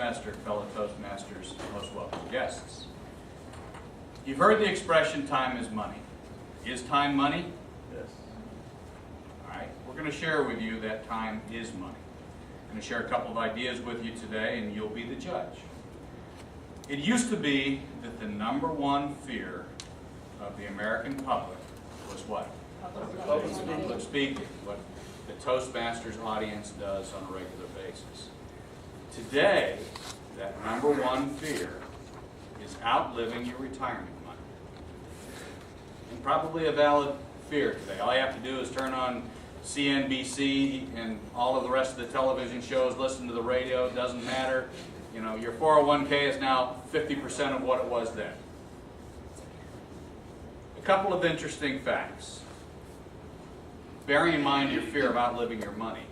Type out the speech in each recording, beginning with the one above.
Toastmaster, fellow Toastmasters, most welcome guests. You've heard the expression, time is money. Is time money? Yes. All right, we're going to share with you that time is money. I'm going to share a couple of ideas with you today, and you'll be the judge. It used to be that the number one fear of the American public was what? Public speaking, what the Toastmasters audience does on a regular basis. Today, that number one fear is outliving your retirement money. And probably a valid fear today. All you have to do is turn on CNBC and all of the rest of the television shows, listen to the radio, it doesn't matter. You know, your 401k is now 50% of what it was then. A couple of interesting facts. Bearing in mind your fear of outliving your money.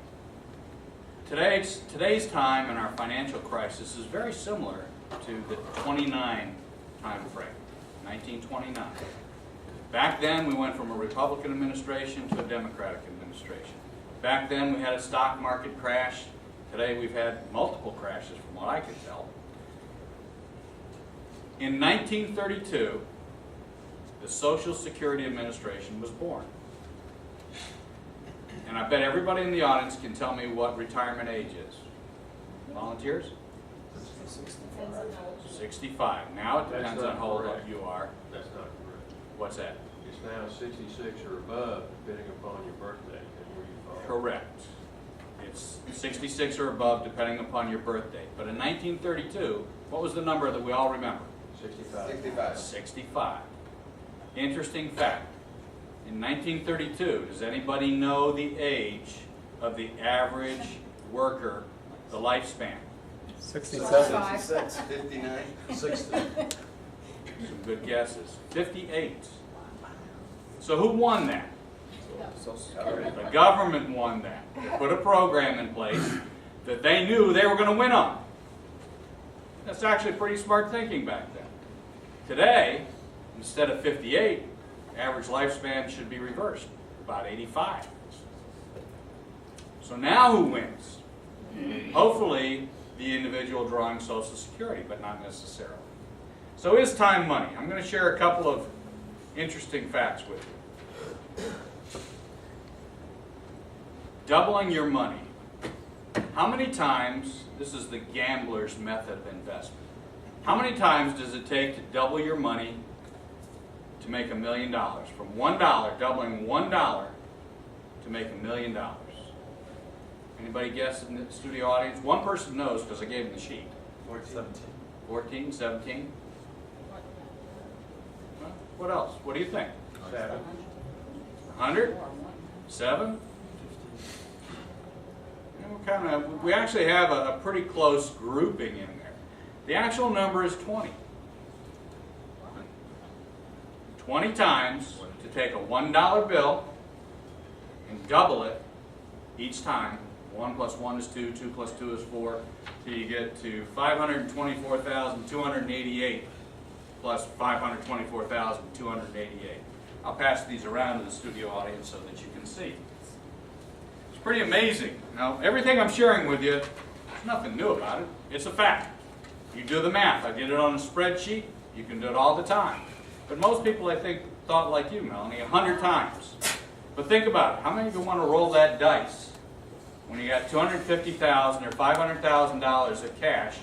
Today's time in our financial crisis is very similar to the 29 time frame, 1929. Back then we went from a Republican administration to a Democratic administration. Back then we had a stock market crash. Today we've had multiple crashes from what I can tell. In 1932, the Social Security Administration was born. And I bet everybody in the audience can tell me what retirement age is. Volunteers? 65. Now it depends on how old you are. That's not correct. What's that? It's now 66 or above, depending upon your birthday and where you fall. Correct. It's 66 or above depending upon your birth date. But in 1932, what was the number that we all remember? 65. 65. Interesting fact. In 1932, does anybody know the age of the average worker, the lifespan? 67. 59. 60. Some good guesses. 58. So who won that? The government won that. They put a program in place that they knew they were going to win on. That's actually pretty smart thinking back then. Today, instead of 58, average lifespan should be reversed, about 85. So now who wins? Hopefully the individual drawing Social Security, but not necessarily. So is time money? I'm going to share a couple of interesting facts with you. Doubling your money. How many times, this is the gambler's method of investment, how many times does it take to double your money to make $1 million? From $1, doubling $1 to make $1 million. Anybody guess in the studio audience? One person knows because I gave him the sheet. 14, 17? Well, what else? What do you think? 7. 100? 7? We actually have a pretty close grouping in there. The actual number is 20. 20 times to take a $1 bill and double it each time. 1 plus 1 is 2, 2 plus 2 is 4, till you get to 524,288 plus 524,288. I'll pass these around to the studio audience so that you can see. It's pretty amazing. Now, everything I'm sharing with you, there's nothing new about it. It's a fact. You do the math. I did it on a spreadsheet. You can do it all the time. But most people, I think, thought like you, Melanie, 100 times. But think about it. How many of you want to roll that dice when you got $250,000 or $500,000 of cash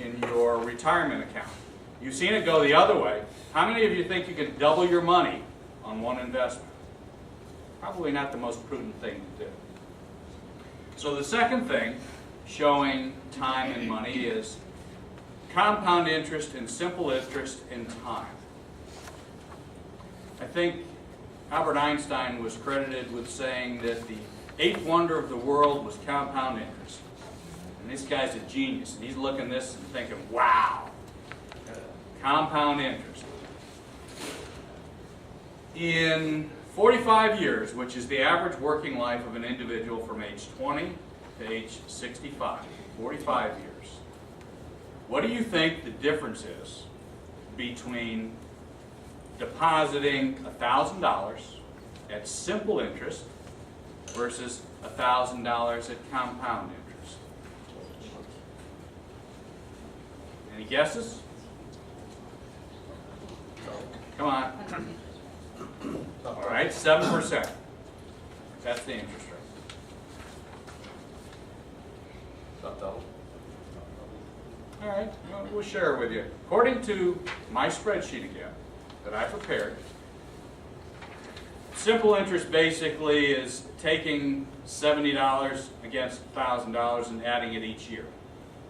in your retirement account? You've seen it go the other way. How many of you think you can double your money on one investment? Probably not the most prudent thing to do. So the second thing showing time and money is compound interest and simple interest in time. I think Albert Einstein was credited with saying that the eighth wonder of the world was compound interest. And this guy's a genius, and he's looking at this and thinking, wow, compound interest. In 45 years, which is the average working life of an individual from age 20 to age 65, 45 years, what do you think the difference is between depositing $1,000 at simple interest versus $1,000 at compound interest? Any guesses? Come on. All right, 7%. That's the interest rate. Not double. All right, well, we'll share it with you. According to my spreadsheet again, that I prepared, simple interest basically is taking $70 against $1,000 and adding it each year.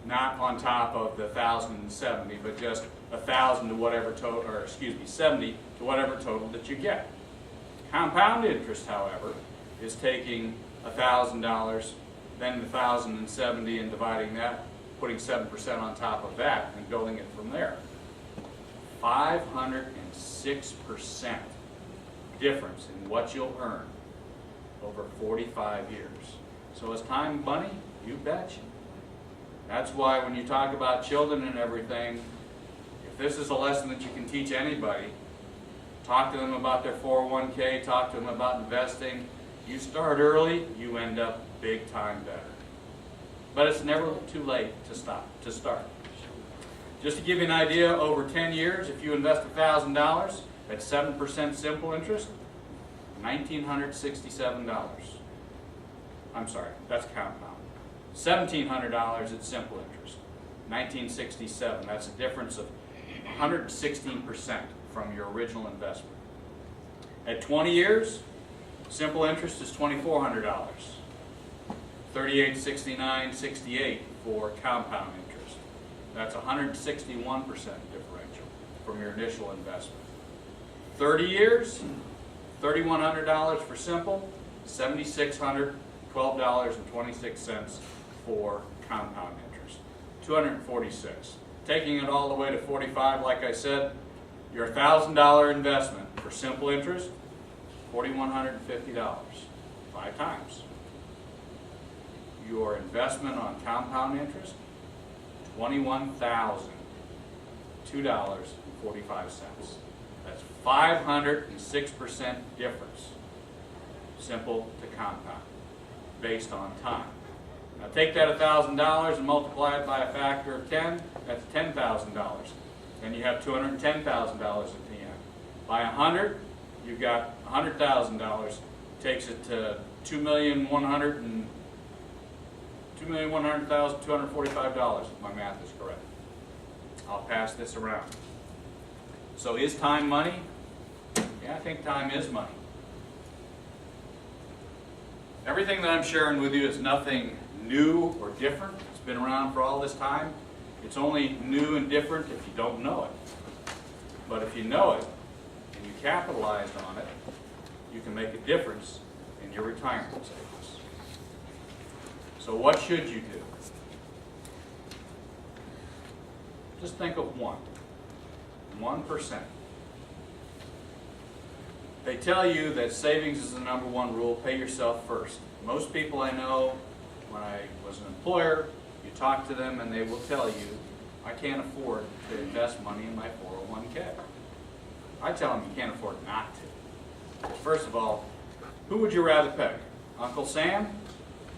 Not on top of the 1,070, but just 1,000 to whatever total, or excuse me, 70 to whatever total that you get. Compound interest, however, is taking $1,000, then the 1,070 and dividing that, putting 7% on top of that and building it from there. 506% difference in what you'll earn over 45 years. So is time money? You betcha. That's why when you talk about children and everything, if this is a lesson that you can teach anybody, talk to them about their 401k, talk to them about investing. You start early, you end up big time better. But it's never too late to start. Just to give you an idea, over 10 years, if you invest $1,000 at 7% simple interest, $1,967. I'm sorry, that's compound. $1,700 at simple interest, $1,967. That's a difference of 116% from your original investment. At 20 years, simple interest is $2,400. $3,869.68 for compound interest. That's 161% differential from your initial investment. 30 years, $3,100 for simple, $7,612.26 for compound interest. 246. Taking it all the way to 45, like I said, your $1,000 investment for simple interest, $4,150, 5 times. Your investment on compound interest, $21,002.45. That's 506% difference, simple to compound, based on time. Now take that $1,000 and multiply it by a factor of 10, that's $10,000. Then you have $210,000 at the end. By 100, you've got $100,000, takes it to $2,100,245, if my math is correct. I'll pass this around. So is time money? Yeah, I think time is money. Everything that I'm sharing with you is nothing new or different. It's been around for all this time. It's only new and different if you don't know it. But if you know it and you capitalize on it, you can make a difference in your retirement savings. So what should you do? Just think of 1%. They tell you that savings is the #1 rule, pay yourself first. Most people I know, when I was an employer, you talk to them and they will tell you, I can't afford to invest money in my 401k. I tell them you can't afford not to. Well, first of all, who would you rather pick? Uncle Sam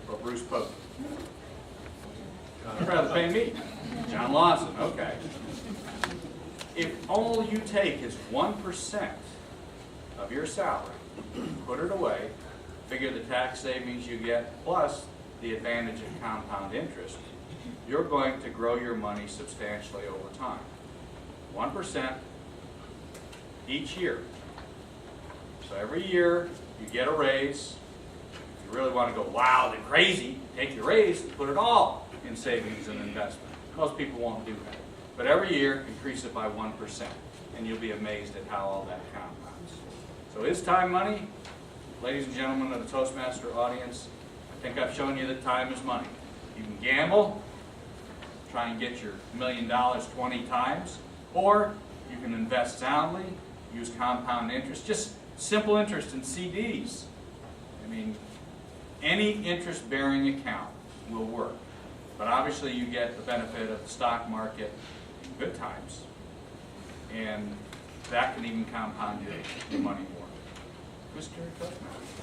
or Bruce Pokey? I'd rather pay me. John Lawson, okay. If all you take is 1% of your salary, put it away, figure the tax savings you get, plus the advantage of compound interest, you're going to grow your money substantially over time. 1% each year. So every year you get a raise. If you really want to go wild and crazy, take your raise and put it all in savings and investment. Most people won't do that. But every year, increase it by 1%, and you'll be amazed at how all that compounds. So is time money? Ladies and gentlemen of the Toastmaster audience, I think I've shown you that time is money. You can gamble, try and get your $1 million 20 times, or you can invest soundly, use compound interest, just simple interest in CDs. I mean, any interest-bearing account will work. But obviously you get the benefit of the stock market in good times, and that can even compound your money more. Mr. Toastmaster.